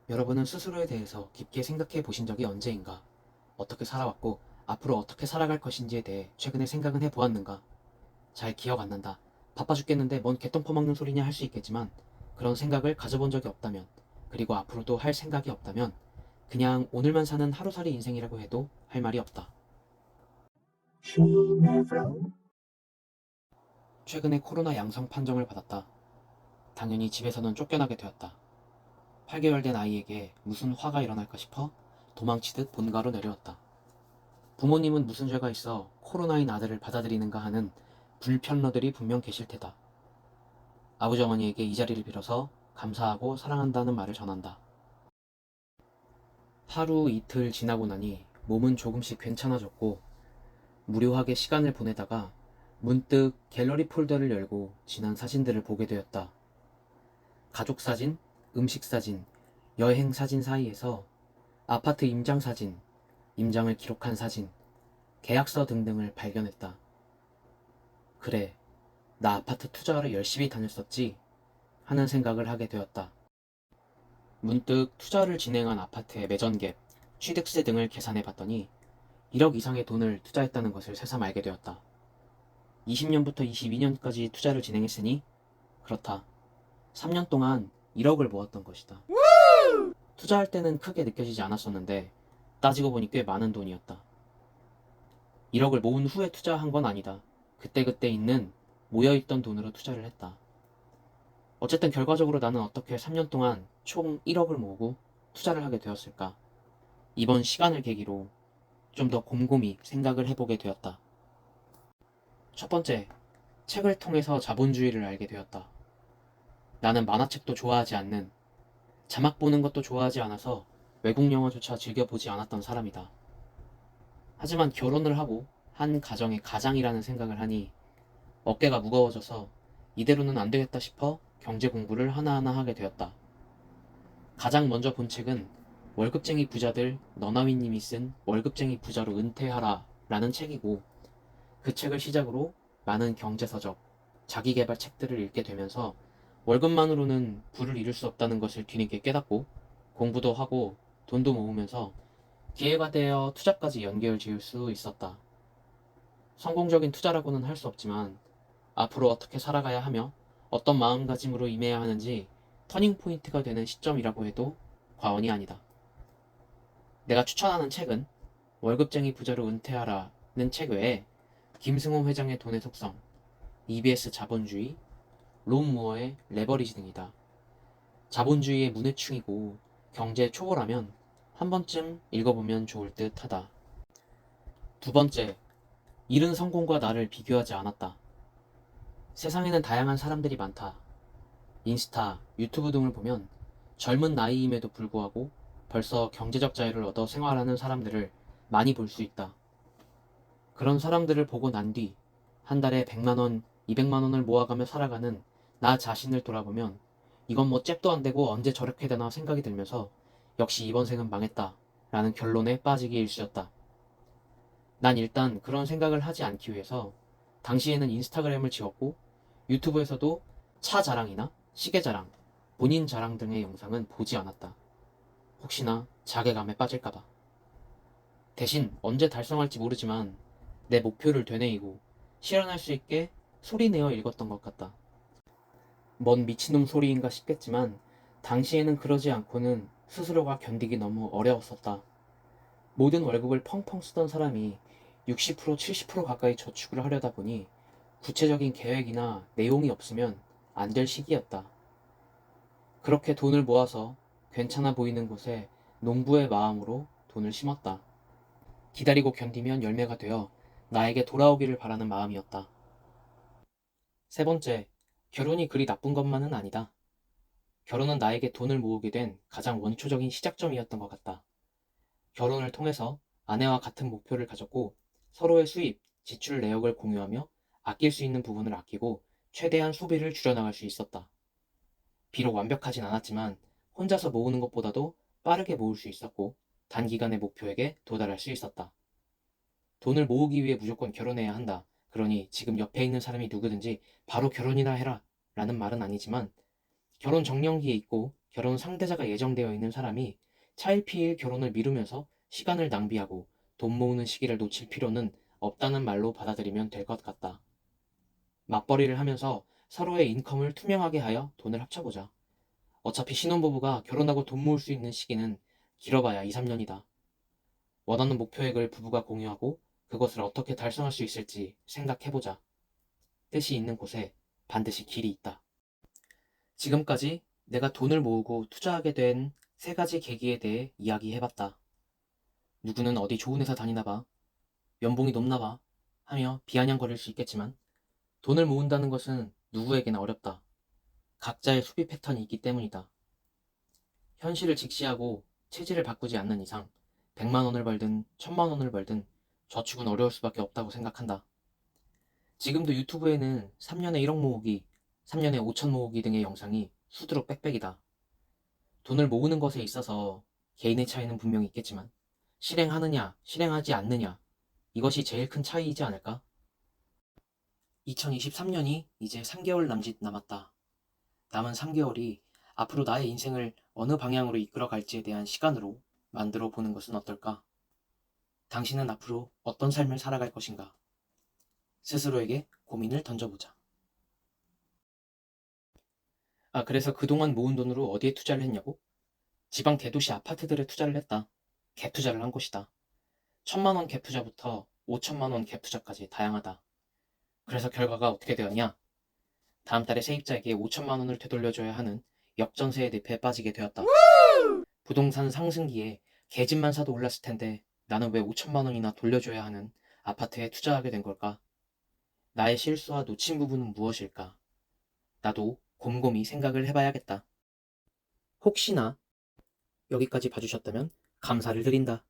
여러분은 스스로에 대해서 깊게 생각해 보신 적이 언제인가? 어떻게 살아왔고 앞으로 어떻게 살아갈 것인지에 대해 최근에 생각은 해보았는가? 잘 기억 안 난다. 바빠 죽겠는데 뭔 개똥 퍼먹는 소리냐 할 수 있겠지만 그런 생각을 가져본 적이 없다면, 그리고 앞으로도 할 생각이 없다면 그냥 오늘만 사는 하루살이 인생이라고 해도 할 말이 없다. 최근에 코로나 양성 판정을 받았다. 당연히 집에서는 쫓겨나게 되었다. 8개월 된 아이에게 무슨 화가 일어날까 싶어 도망치듯 본가로 내려왔다. 부모님은 무슨 죄가 있어 코로나인 아들을 받아들이는가 하는 불편러들이 분명 계실 테다. 아버지 어머니에게 이 자리를 빌어서 감사하고 사랑한다는 말을 전한다. 하루 이틀 지나고 나니 몸은 조금씩 괜찮아졌고 무료하게 시간을 보내다가 문득 갤러리 폴더를 열고 지난 사진들을 보게 되었다. 가족 사진, 음식 사진, 여행 사진 사이에서 아파트 임장 사진, 임장을 기록한 사진, 계약서 등등을 발견했다. 그래, 나 아파트 투자하러 열심히 다녔었지 하는 생각을 하게 되었다. 문득 투자를 진행한 아파트의 매전갭, 취득세 등을 계산해 봤더니 1억 이상의 돈을 투자했다는 것을 새삼 알게 되었다. 20년부터 22년까지 투자를 진행했으니 그렇다. 3년 동안 1억을 모았던 것이다. 투자할 때는 크게 느껴지지 않았었는데 따지고 보니 꽤 많은 돈이었다. 1억을 모은 후에 투자한 건 아니다. 그때그때 있는 모여있던 돈으로 투자를 했다. 어쨌든 결과적으로 나는 어떻게 3년 동안 총 1억을 모으고 투자를 하게 되었을까? 이번 시간을 계기로 좀 더 곰곰이 생각을 해보게 되었다. 첫 번째, 책을 통해서 자본주의를 알게 되었다. 나는 만화책도 좋아하지 않는, 자막 보는 것도 좋아하지 않아서 외국 영화조차 즐겨보지 않았던 사람이다. 하지만 결혼을 하고 한 가정의 가장이라는 생각을 하니 어깨가 무거워져서 이대로는 안 되겠다 싶어 경제 공부를 하나하나 하게 되었다. 가장 먼저 본 책은 월급쟁이 부자들 너나위님이 쓴 월급쟁이 부자로 은퇴하라 라는 책이고, 그 책을 시작으로 많은 경제서적, 자기계발 책들을 읽게 되면서 월급만으로는 부를 이룰 수 없다는 것을 뒤늦게 깨닫고 공부도 하고 돈도 모으면서 기회가 되어 투자까지 연결 지을 수 있었다. 성공적인 투자라고는 할 수 없지만 앞으로 어떻게 살아가야 하며 어떤 마음가짐으로 임해야 하는지 터닝포인트가 되는 시점이라고 해도 과언이 아니다. 내가 추천하는 책은 월급쟁이 부자로 은퇴하라는 책 외에 김승호 회장의 돈의 속성, EBS 자본주의, 론 무어의 레버리지 등이다. 자본주의의 문해충이고 경제 초보라면 한 번쯤 읽어보면 좋을 듯 하다. 두 번째, 이른 성공과 나를 비교하지 않았다. 세상에는 다양한 사람들이 많다. 인스타, 유튜브 등을 보면 젊은 나이임에도 불구하고 벌써 경제적 자유를 얻어 생활하는 사람들을 많이 볼 수 있다. 그런 사람들을 보고 난 뒤 한 달에 100만 원, 200만 원을 모아가며 살아가는 나 자신을 돌아보면 이건 뭐 잽도 안 되고 언제 저렇게 되나 생각이 들면서 역시 이번 생은 망했다 라는 결론에 빠지기 일쑤였다. 난 일단 그런 생각을 하지 않기 위해서 당시에는 인스타그램을 지웠고 유튜브에서도 차 자랑이나 시계 자랑, 본인 자랑 등의 영상은 보지 않았다. 혹시나 자괴감에 빠질까봐. 대신 언제 달성할지 모르지만 내 목표를 되뇌이고 실현할 수 있게 소리내어 읽었던 것 같다. 뭔 미친놈 소리인가 싶겠지만 당시에는 그러지 않고는 스스로가 견디기 너무 어려웠었다. 모든 월급을 펑펑 쓰던 사람이 60%, 70% 가까이 저축을 하려다 보니 구체적인 계획이나 내용이 없으면 안 될 시기였다. 그렇게 돈을 모아서 괜찮아 보이는 곳에 농부의 마음으로 돈을 심었다. 기다리고 견디면 열매가 되어 나에게 돌아오기를 바라는 마음이었다. 세 번째, 결혼이 그리 나쁜 것만은 아니다. 결혼은 나에게 돈을 모으게 된 가장 원초적인 시작점이었던 것 같다. 결혼을 통해서 아내와 같은 목표를 가졌고 서로의 수입, 지출 내역을 공유하며 아낄 수 있는 부분을 아끼고 최대한 소비를 줄여나갈 수 있었다. 비록 완벽하진 않았지만 혼자서 모으는 것보다도 빠르게 모을 수 있었고 단기간의 목표에게 도달할 수 있었다. 돈을 모으기 위해 무조건 결혼해야 한다. 그러니 지금 옆에 있는 사람이 누구든지 바로 결혼이나 해라 라는 말은 아니지만 결혼 정년기에 있고 결혼 상대자가 예정되어 있는 사람이 차일피일 결혼을 미루면서 시간을 낭비하고 돈 모으는 시기를 놓칠 필요는 없다는 말로 받아들이면 될 것 같다. 맞벌이를 하면서 서로의 인컴을 투명하게 하여 돈을 합쳐보자. 어차피 신혼부부가 결혼하고 돈 모을 수 있는 시기는 길어봐야 2, 3년이다. 원하는 목표액을 부부가 공유하고 그것을 어떻게 달성할 수 있을지 생각해보자. 뜻이 있는 곳에 반드시 길이 있다. 지금까지 내가 돈을 모으고 투자하게 된 3가지 계기에 대해 이야기해봤다. 누구는 어디 좋은 회사 다니나 봐, 연봉이 높나 봐 하며 비아냥거릴 수 있겠지만 돈을 모은다는 것은 누구에게나 어렵다. 각자의 소비 패턴이 있기 때문이다. 현실을 직시하고 체질을 바꾸지 않는 이상 100만 원을 벌든 1000만 원을 벌든 저축은 어려울 수밖에 없다고 생각한다. 지금도 유튜브에는 3년에 1억 모으기, 3년에 5천 모으기 등의 영상이 수두룩 빽빽이다. 돈을 모으는 것에 있어서 개인의 차이는 분명히 있겠지만 실행하느냐, 실행하지 않느냐, 이것이 제일 큰 차이이지 않을까? 2023년이 이제 3개월 남짓 남았다. 남은 3개월이 앞으로 나의 인생을 어느 방향으로 이끌어 갈지에 대한 시간으로 만들어 보는 것은 어떨까? 당신은 앞으로 어떤 삶을 살아갈 것인가? 스스로에게 고민을 던져보자. 그래서 그동안 모은 돈으로 어디에 투자를 했냐고? 지방 대도시 아파트들에 투자를 했다. 갭 투자를 한 곳이다. 1000만 원 갭 투자부터 5천만 원 갭 투자까지 다양하다. 그래서 결과가 어떻게 되었냐? 다음 달에 세입자에게 5천만 원을 되돌려줘야 하는 역전세의 늪에 빠지게 되었다. 부동산 상승기에 개집만 사도 올랐을 텐데 나는 왜 5천만 원이나 돌려줘야 하는 아파트에 투자하게 된 걸까? 나의 실수와 놓친 부분은 무엇일까? 나도 곰곰이 생각을 해봐야겠다. 혹시나 여기까지 봐주셨다면 감사를 드린다.